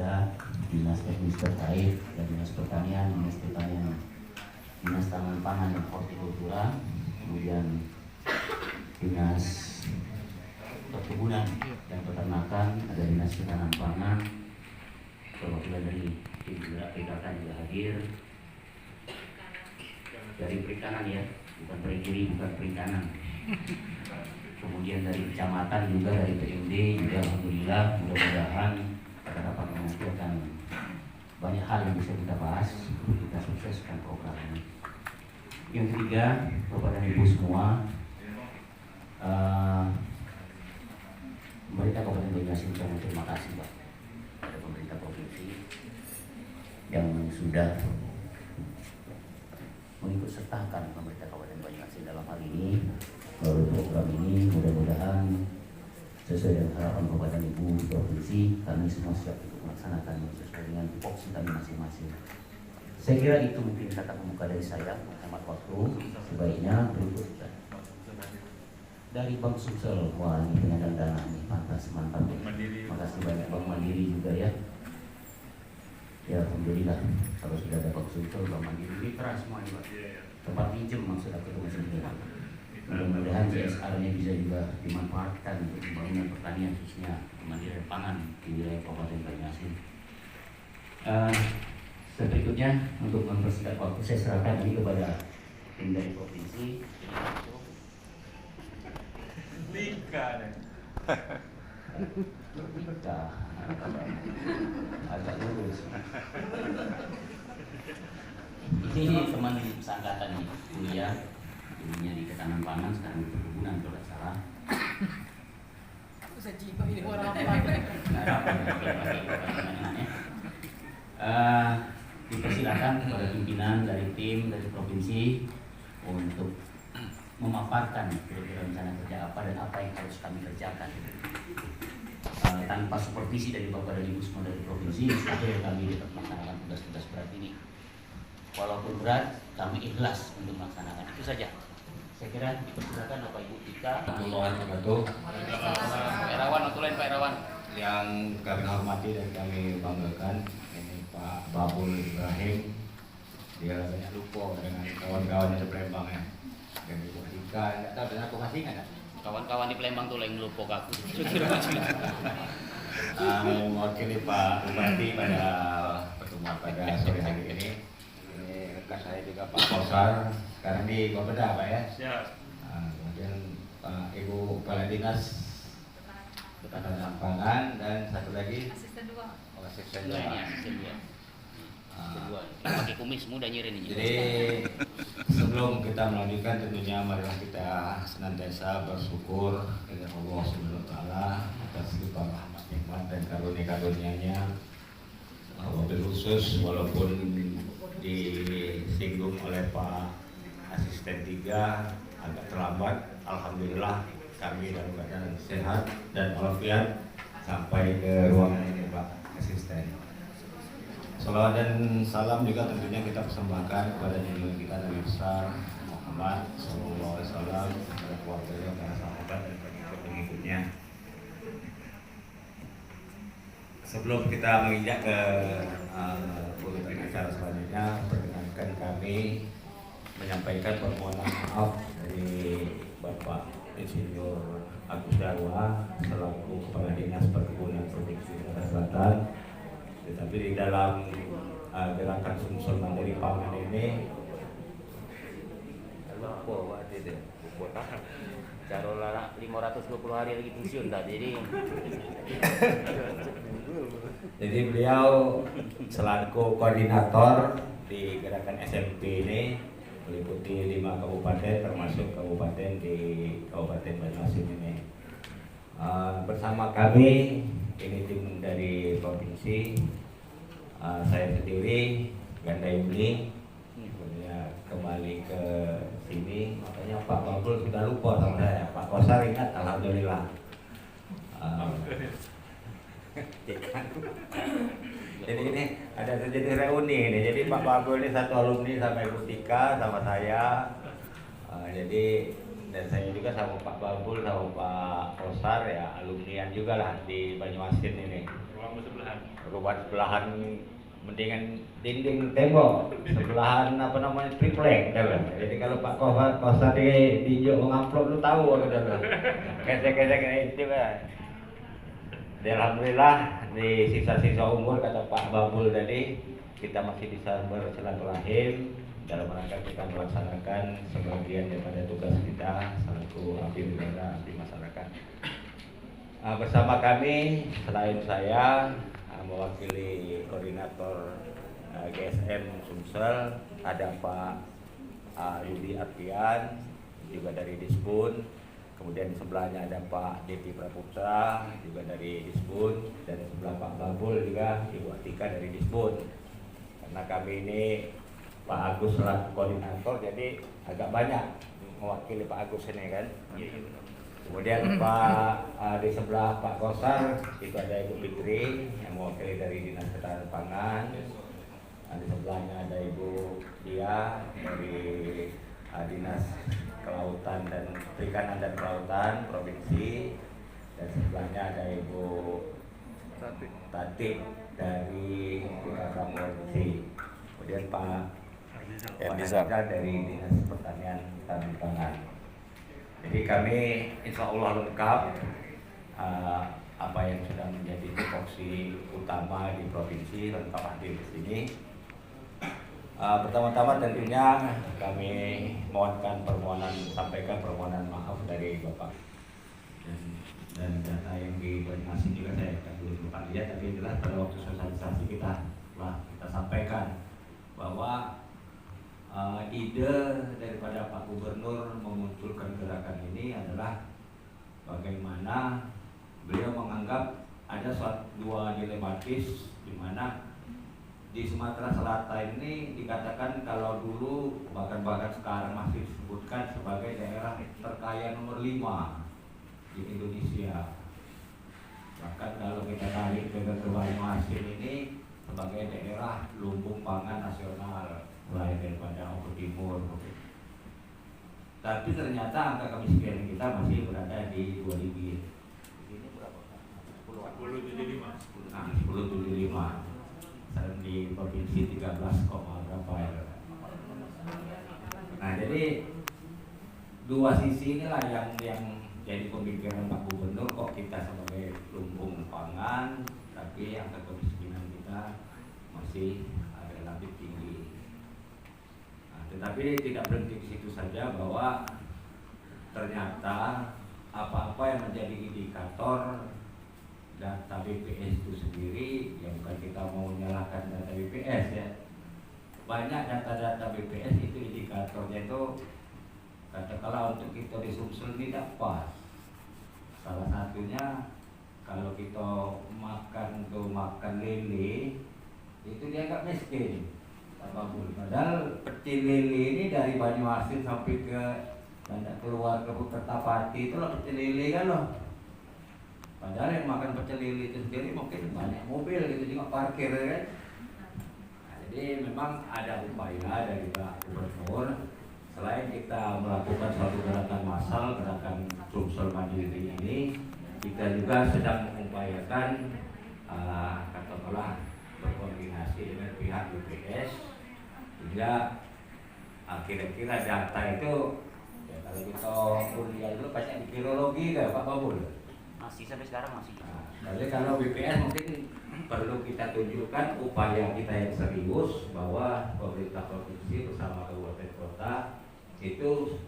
ada dinas teknis terkait dan dinas pertanian, dinas taman pangan dan hortikultura, kemudian dinas perkebunan dan peternakan, ada dinas ketahanan pangan, perwakilan dari PKK juga hadir, dari perikanan ya, bukan perikiri, bukan perikanan. Kemudian dari kecamatan juga, dari PMD juga, alhamdulillah, mudah-mudahan pada rapat nanti akan banyak hal yang bisa kita bahas untuk kita sukseskan program ini. Yang ketiga, Bapak dan Ibu semua, pemerintah Kabupaten Banyuasin ucapkan terima kasih Pak pada pemerintah provinsi yang sudah mengikut sertakan pemerintah Kabupaten Banyuasin dalam hal ini. Melalui program ini mudah-mudahan sesuai dengan harapan Bapak dan Ibu provinsi, kami semua siap untuk melaksanakan sesuai dengan tupoksi kami masing-masing. Saya kira itu mungkin kata pembuka dari saya, hemat waktu. Sebaiknya berikut dari Bank Sumsel. Wah, ini penyandang dana nih, pantas, mantap. Makasih banyak Bank Mandiri juga ya. Ya, alhamdulillah. Kalau sudah ada Bank Sumsel, Bank Mandiri, ini keras semua ini Pak. Tempat pinjam maksud aku itu sendiri. Mudah-mudahan CSR-nya bisa juga dimanfaatkan untuk pembangunan pertanian, khususnya kemandirian pangan di wilayah Kabupaten Banyuasin. Berikutnya untuk mempersingkat waktu, saya serahkan ini kepada tim dari provinsi. Lika deh. Lika, agak lurus. Ini teman seangkatan nih, kuliah, dulunya di ketahanan pangan, sekarang di perkebunan kalau tidak salah. Bisa jiwa ini orang apa? Dipersilakan kepada pimpinan dari tim dari provinsi untuk memaparkan kira-kira rencana kerja apa dan apa yang harus kami kerjakan. Tanpa supervisi dari Bapak dan Ibu semua dari provinsi, mustahil kami dapat melaksanakan tugas-tugas berat ini. Walaupun berat, kami ikhlas untuk melaksanakan. Itu saja. Saya kira dipersilakan Bapak Ibu Tika. Pak Erawan, untuk lain Pak Erawan. Yang kami hormati dan kami banggakan, ini Pak Babul Ibrahim. Dia banyak lupa dengan kawan-kawannya di Palembang ya. Dan Ibu Tika, tidak tahu dengan aku masih ingat. Kawan-kawan di Palembang tuh yang lupa aku. Mewakili Pak Bupati pada pertemuan pada sore hari ini. Ini rekan saya juga Pak Kosar, sekarang di Bapeda Pak ya. Siap. Kemudian Pak Ibu Kepala Dinas Ketahanan Pangan dan satu lagi Asisten 2. asisten Dua ini dua. asisten dua. Kedua, pakai kumis muda nyirin ini. Jadi sebelum kita melanjutkan tentunya marilah kita senantiasa bersyukur kepada Allah Subhanahu wa taala atas limpah rahmat nikmat dan karunia-karunia-Nya. Wabil khusus walaupun disinggung oleh Pak Asisten 3 agak terlambat, alhamdulillah kami dalam keadaan sehat dan walafiat sampai ke ruangan ini Pak Asisten. Salawat dan salam juga tentunya kita persembahkan kepada junjungan kita Nabi besar Muhammad Sallallahu Alaihi Wasallam, kepada keluarganya, para sahabat dan pengikut-pengikutnya. Sebelum kita menginjak ke urutan acara selanjutnya, perkenankan kami menyampaikan permohonan maaf dari Bapak Insinyur Agus Darwa selaku Kepala Dinas Perkebunan Provinsi Sumatera Selatan. Tetapi di dalam gerakan Sumsel Mandiri Pangan ini Carola 520 hari lagi pensiun tadi. jadi beliau selaku koordinator di gerakan SMP ini meliputi 5 kabupaten termasuk kabupaten di Kabupaten Banyuasin ini. Bersama kami ini tim dari provinsi, saya sendiri Ganda Yuni kembali ke sini, makanya Pak Babul sudah lupa sama saya. Pak Kosar ingat, alhamdulillah. Jadi ini ada terjadi reuni ini. Jadi Pak Babul ini satu alumni sama Ibu Tika sama saya. Jadi dan saya juga sama Pak Babul sama Pak Kosar ya alumnian juga lah di Banyuasin ini. Rumah sebelahan mendingan dinding tembok sebelahan apa namanya triplek kan. Jadi kalau Pak Kosar di ngamplop lu tahu kan. Kesek-kesek itu kan. Alhamdulillah di sisa-sisa umur kata Pak Babul tadi kita masih bisa bersilaturahim dalam rangka kita melaksanakan sebagian daripada tugas kita selaku abdi negara, abdi masyarakat. Bersama kami selain saya mewakili koordinator GSM Sumsel ada Pak Yudi Arfian juga dari Disbun, kemudian di sebelahnya ada Pak Devi Praputra juga dari Disbun, dan di sebelah Pak Babul juga Ibu Atika dari Disbun. Karena kami ini Pak Agus selaku koordinator jadi agak banyak mewakili Pak Agus ini kan. Kemudian di sebelah Pak Kosar itu ada Ibu Fitri yang mewakili dari Dinas Ketahanan Pangan. Di sebelahnya ada Ibu Dia dari Dinas Kelautan dan Perikanan dan Kelautan Provinsi, dan sebelahnya ada Ibu Tati dari Provinsi. Kemudian Pak Hendizar dari Dinas Pertanian dan Pangan. Jadi kami insya Allah lengkap apa yang sudah menjadi tupoksi utama di provinsi lengkap hadir di sini. Pertama-tama tentunya kami mohonkan sampaikan permohonan maaf dari Bapak dan data yang di Banyuasin juga saya belum lihat, tapi jelas pada waktu sosialisasi kita sampaikan bahwa ide daripada Pak Gubernur memunculkan gerakan ini adalah bagaimana beliau menganggap ada dua dilematis di mana di Sumatera Selatan ini dikatakan kalau dulu bahkan sekarang masih disebutkan sebagai daerah terkaya nomor 5 di Indonesia. Bahkan kalau kita tarik ke Banyuasin ini sebagai daerah lumbung pangan nasional mulai daripada Oku Timur. Tapi ternyata angka kemiskinan kita masih berada di 2 digit. Ini berapa? 10,75. Nah, 10,75. Di provinsi 13, berapa ya? Nah, jadi dua sisi inilah yang jadi pemikiran Pak Gubernur, kok kita sebagai lumbung pangan tapi angka kemiskinan kita masih relatif tinggi. Tetapi tidak berhenti di situ saja, bahwa ternyata apa-apa yang menjadi indikator data BPS itu sendiri, ya bukan kita mau menyalahkan data BPS ya. Banyak data-data BPS itu indikatornya itu katakanlah untuk kita di Sumsel tidak pas. Salah satunya kalau kita makan lele itu dianggap miskin. Padahal pecel lele ini dari Banyuasin sampai ke keluar ke Kertapati itu lah pecel lele kan loh. Padahal yang makan pecel lele itu sendiri mungkin banyak mobil gitu juga parkir kan. Nah, jadi memang ada upaya dari Pak Gubernur, selain kita melakukan suatu gerakan massal, gerakan Sumsel Mandiri ini, kita juga sedang mengupayakan katakanlah berkoordinasi dengan pihak BPS hingga kira-kira data itu ya, kalau kita kuliah dulu banyak di filologi kan Pak Babul, Masih sampai sekarang masih. jadi kalau BPS mungkin perlu kita tunjukkan upaya kita yang serius bahwa pemerintah provinsi bersama kabupaten kota itu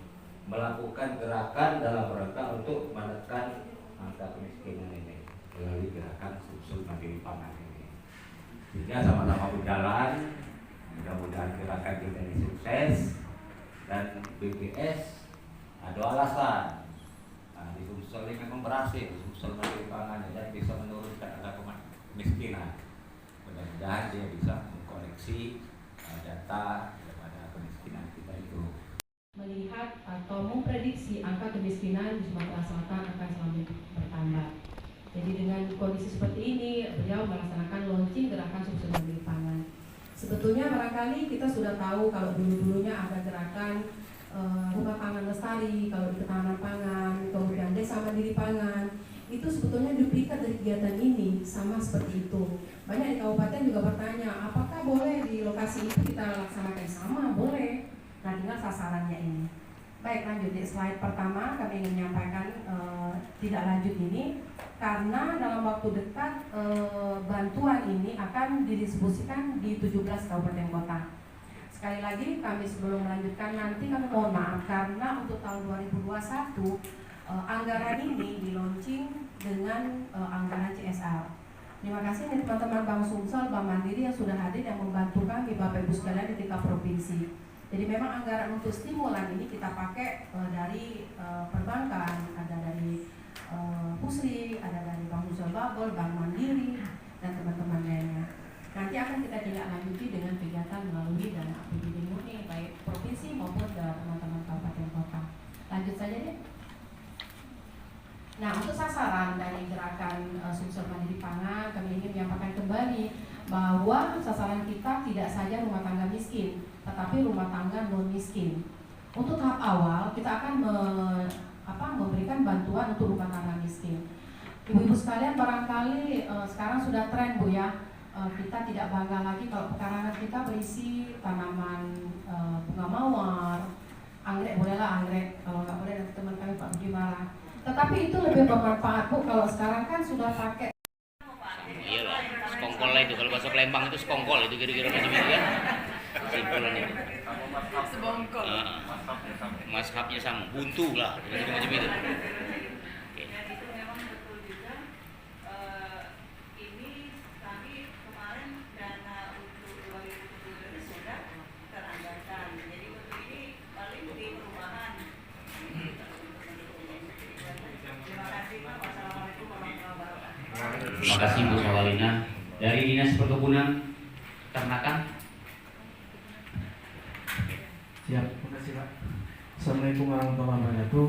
melakukan gerakan dalam rangka untuk menekan angka kemiskinan ini melalui gerakan Sumsel Mandiri Pangan ini. Sehingga sama-sama berjalan, mudah-mudahan gerakan kita ini sukses dan BPS ada alasan. Nah, di Sumsel ini memang berhasil, Sumsel Mandiri Pangan dan bisa menurunkan angka kemiskinan. Mudah-mudahan dia bisa mengkoreksi data daripada kemiskinan kita itu. Melihat atau memprediksi angka kemiskinan di Sumatera Selatan akan selalu bertambah. Jadi dengan kondisi seperti ini, beliau melaksanakan launching gerakan Sumsel Mandiri Pangan. Sebetulnya barangkali kita sudah tahu kalau dulu-dulunya ada gerakan rumah pangan lestari kalau di ketahanan pangan, kemudian desa mandiri pangan, itu sebetulnya duplikat dari kegiatan ini, sama seperti itu. Banyak di kabupaten juga bertanya, apakah boleh di lokasi itu kita laksanakan? Sama, boleh. Nah, tinggal sasarannya ini. Baik, lanjut di slide pertama kami ingin menyampaikan tidak lanjut ini karena dalam waktu dekat bantuan ini akan didistribusikan di 17 kabupaten kota. Sekali lagi kami sebelum melanjutkan nanti kami mohon maaf karena untuk tahun 2021 anggaran ini di-launching dengan anggaran CSR. Terima kasih nih teman-teman Bank Sumsel, Bank Mandiri yang sudah hadir yang membantu kami Bapak Ibu sekalian di tingkat provinsi. Jadi memang anggaran untuk stimulan ini kita pakai dari perbankan, ada dari Pusri, ada dari Bank Sumsel Babel, Bank Mandiri, dan teman-teman lainnya. Nanti akan kita tindak lanjuti dengan kegiatan melalui dana APBD murni baik provinsi maupun teman-teman kabupaten kota. Lanjut saja deh. Nah, untuk sasaran dari gerakan Sumsel Mandiri Pangan, kami ingin menyampaikan kembali bahwa sasaran kita tidak saja rumah tangga miskin, tetapi rumah tangga non miskin. Untuk tahap awal, kita akan memberikan bantuan untuk rumah tangga miskin. Ibu-ibu sekalian, barangkali sekarang sudah tren Bu ya, kita tidak bangga lagi kalau pekarangan kita berisi tanaman bunga mawar, anggrek bolehlah anggrek, kalau nggak boleh nanti teman kami Pak Budi marah. Tetapi itu lebih bermanfaat Bu kalau sekarang kan sudah pakai. Iyalah, sekongkol itu kalau bahasa Lembang itu sekongkol itu kira-kira macam itu kan. Simpulan itu. Sebongkol. Mazhabnya sama, buntu lah, macam itu. Terima kasih Bu Sawalina. Dari Dinas Perkebunan Peternakan. Siap, terima kasih Pak. Assalamualaikum warahmatullahi wabarakatuh.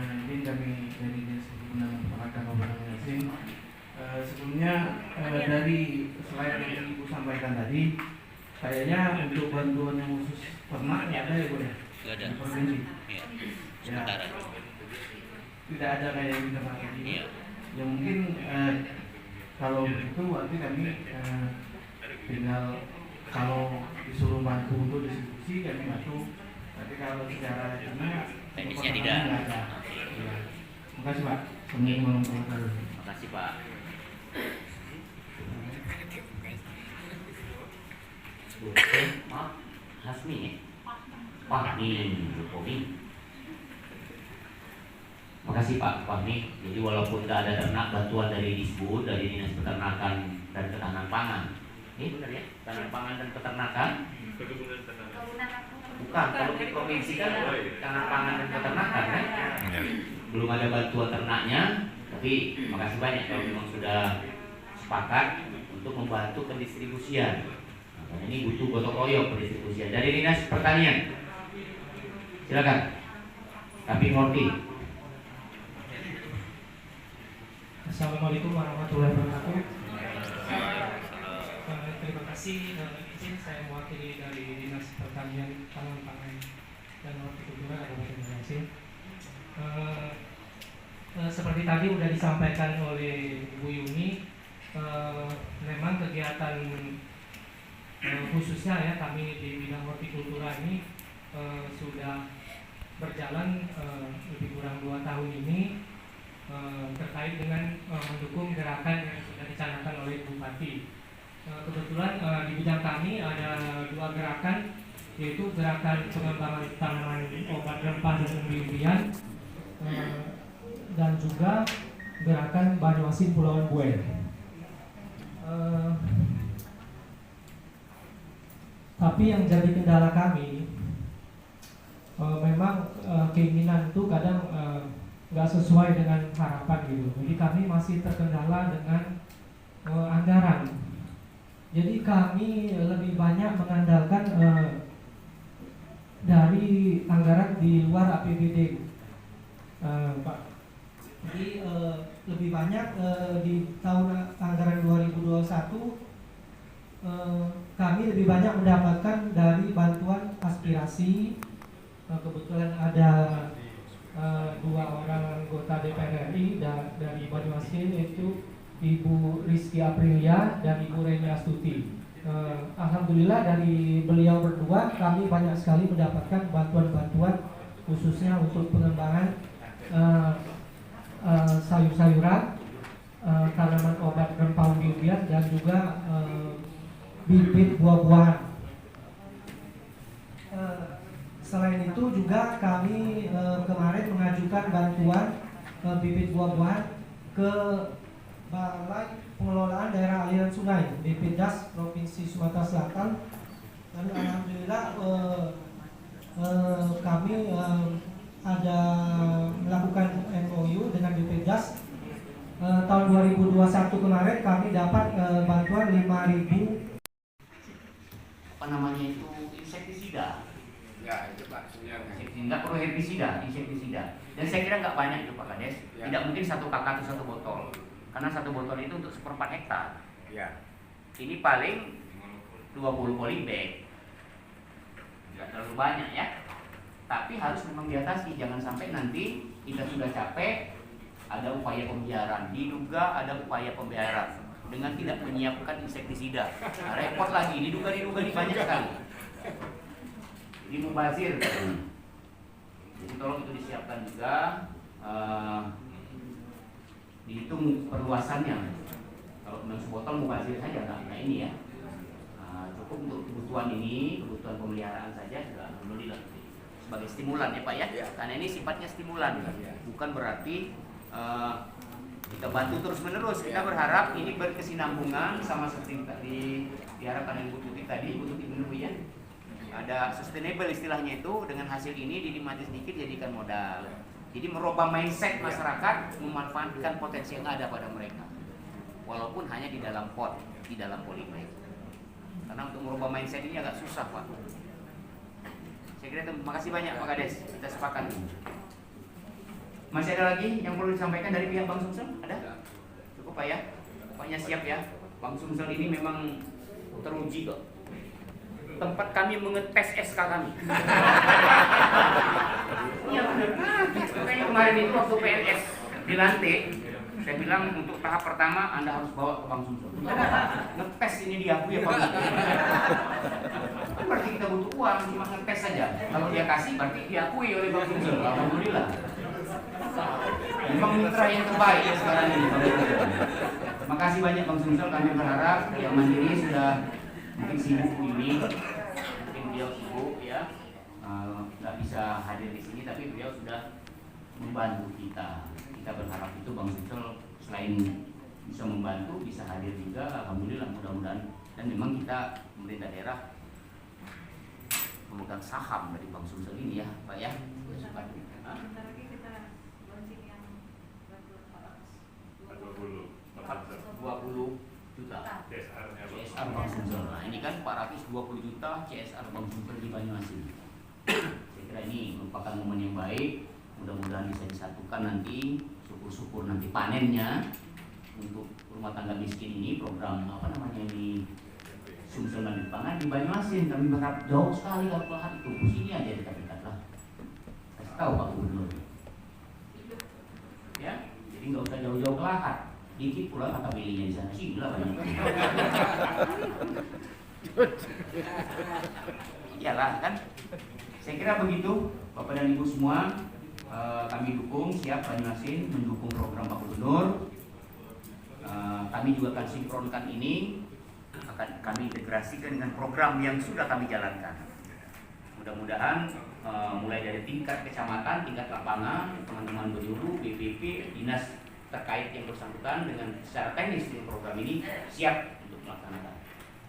Ini kami dari Dinas Perkebunan Peternakan Kabupaten Banjarmasin. Sebelumnya dari slide yang Ibu sampaikan tadi, kayaknya untuk bantuan yang khusus ternak nggak ada ya Bu ya? Nggak ada. Di provinsi. Iya. Sementara. Tidak ada kayak yang kita pakai ini. Iya. Ya mungkin kalau begitu berarti kami tinggal kalau disuruh bantu untuk distribusi kami bantu, tapi kalau secara teknisnya tidak. Ya. Terima kasih Pak. Assalamualaikum warahmatullahi wabarakatuh. Terima kasih Pak. Maaf, Hasmi ya? Fahmi Jokowi. Makasih Pak Fahmi. Jadi walaupun tidak ada ternak, bantuan dari Disbud, dari Dinas Peternakan dan Ketahanan Pangan. Ini benar ya? Ketahanan Pangan dan Peternakan. Bukan, kalau di provinsi kan Ketahanan Pangan dan Peternakan kan? Belum ada bantuan ternaknya, tapi makasih banyak kalau memang sudah sepakat untuk membantu pendistribusian. Nah, ini butuh gotong royong pendistribusian. Dari Dinas Pertanian. Silakan. Tapi ngerti. Assalamualaikum warahmatullahi wabarakatuh. Terima kasih. Izin saya mewakili dari Dinas Pertanian, Pangan dan Hortikultura Kabupaten Banjarmasin. Seperti tadi sudah disampaikan oleh Bu Yuni, memang kegiatan khususnya ya kami di bidang hortikultura ini sudah berjalan lebih kurang 2 tahun ini. Terkait dengan mendukung gerakan yang sudah dicanangkan oleh Bupati. Kebetulan di bidang kami ada 2 gerakan, yaitu gerakan pengembangan tanaman obat rempah dan umbi-umbian dan juga gerakan Banyuasin Pulauan Buen. Tapi yang jadi kendala kami memang keinginan itu kadang nggak sesuai dengan harapan gitu. Jadi kami masih terkendala dengan anggaran. Jadi kami lebih banyak mengandalkan dari anggaran di luar APBD, Pak. Jadi lebih banyak di tahun anggaran 2021 kami lebih banyak mendapatkan dari bantuan aspirasi kebetulan ada dua orang anggota DPR RI dari Banyuasin, yaitu Ibu Rizky Aprilia dan Ibu Reni Astuti. Alhamdulillah dari beliau berdua kami banyak sekali mendapatkan bantuan-bantuan khususnya untuk pengembangan sayur-sayuran, tanaman obat rempah umbi-umbian dan juga bibit buah-buahan. Selain itu juga kami kemarin mengajukan bantuan bibit buah-buahan ke Balai Pengelolaan Daerah Aliran Sungai BPDAS Provinsi Sumatera Selatan, dan alhamdulillah kami ada melakukan MOU dengan BPDAS. Tahun 2021 kemarin kami dapat bantuan 5.000 apa namanya itu insektisida. Ya, itu Pak. Nggak perlu herbisida, insektisida. Dan saya kira nggak banyak itu Pak Kades. Ya. Tidak mungkin 1 kakak atau 1 botol. Karena 1 botol itu untuk 1/4 hektar. Ya. Ini paling 20 polybag. Nggak terlalu banyak ya. Tapi harus memang diatasi. Jangan sampai nanti kita sudah capek, ada upaya pembiaran. Diduga ada upaya pembiaran dengan tidak menyiapkan insektisida. Nah, repot lagi. Diduga banyak sekali. Ini mubazir. Jadi tolong itu disiapkan juga. Dihitung perluasannya. Kalau memang sebotol mubazir saja nggak ini ya. Cukup untuk kebutuhan ini, kebutuhan pemeliharaan saja sudah alhamdulillah. Sebagai stimulan ya Pak ya. Karena ini sifatnya stimulan, bukan berarti kita bantu terus menerus. Kita berharap ini berkesinambungan sama seperti tadi diharapkan Ibu Tuti tadi, Ibu Tuti benar ya. Ada sustainable istilahnya itu, dengan hasil ini dinikmati sedikit jadikan modal. Jadi merubah mindset masyarakat, memanfaatkan potensi yang ada pada mereka. Walaupun hanya di dalam pot, di dalam polybag. Karena untuk merubah mindset ini agak susah Pak. Saya kira terima kasih banyak Pak Kades, kita sepakat. Masih ada lagi yang perlu disampaikan dari pihak Bang Sumsel? Ada? Cukup Pak ya? Pokoknya siap ya. Bang Sumsel ini memang teruji kok. Tempat kami mengetes SK kami. Iya benar. Makanya kemarin itu waktu PNS dilantik, saya bilang untuk tahap pertama Anda harus bawa ke Bang Sumsel. Ngetes ini diakui apa enggak? Kan berarti kita butuh uang, cuma ngetes saja. Kalau dia kasih berarti diakui oleh Bang Sumsel. Alhamdulillah. Memang mitra yang terbaik ya sekarang ini. Terima kasih banyak Bang Sumsel. Kami berharap yang Mandiri sudah mungkin sibuk ini, mungkin beliau sibuk ya, nggak bisa hadir di sini, tapi beliau sudah membantu kita. Kita berharap itu Bang Sumsel selain bisa membantu, bisa hadir juga. Alhamdulillah, mudah-mudahan. Dan memang kita pemerintah daerah memegang saham dari Bang Sumsel ini ya Pak ya. Bentar lagi kita launching yang 20 juta CSR Bang Sumsel. Nah ini kan 420 juta CSR Bang Sumsel di Banyuasin. Saya kira ini merupakan momen yang baik. Mudah-mudahan bisa disatukan nanti, syukur-syukur nanti panennya untuk rumah tangga miskin ini. Program apa namanya ini, Sumsel Mandiri Pangan di Banyuasin. Kami berharap jauh sekali kalau Lahat itu sini aja dekat-dekat lah. Kasih tahu Pak Gubernur ya, jadi nggak usah jauh-jauh ke Lahat. Dikit pula kata belinya di sana sih, gila banyak. Iyalah kan. Saya kira begitu, Bapak dan Ibu semua. Kami dukung, siap Banyuasin mendukung program Pak Gubernur. Kami juga akan sinkronkan ini, akan kami integrasikan dengan program yang sudah kami jalankan. Mudah-mudahan mulai dari tingkat kecamatan, tingkat lapangan, teman-teman penyuluh, BPP, dinas terkait yang bersangkutan dengan secara teknis dengan program ini siap untuk melaksanakan.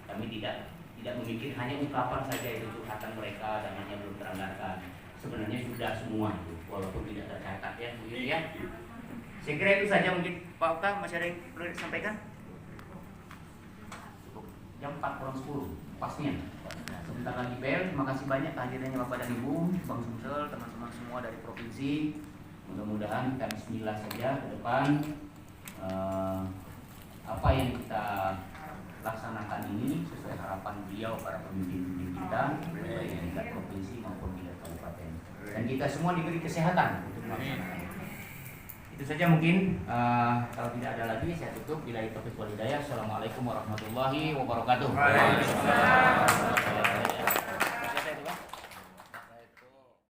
Kami tidak memikir hanya ungkapan saja itu curhatan mereka dan hanya belum teranggarkan. Sebenarnya sudah semua itu, walaupun tidak tercatat ya, begitu ya. Saya kira itu saja mungkin Pak Okta, masih ada yang perlu disampaikan? Cukup. Jam 4:10 pasnya. Nah, sebentar lagi bel. Terima kasih banyak kehadirannya Bapak dan Ibu, Bang Sumsel, teman-teman semua dari provinsi. Mudah-mudahan kita bismillah saja ke depan apa yang kita laksanakan ini sesuai harapan beliau para pemimpin kita baik di tingkat provinsi maupun di tingkat kabupaten. dan kita semua diberi kesehatan untuk melaksanakan. Itu saja mungkin. Kalau tidak ada lagi saya tutup. Billahi taufiq wal hidayah. Assalamualaikum warahmatullahi wabarakatuh.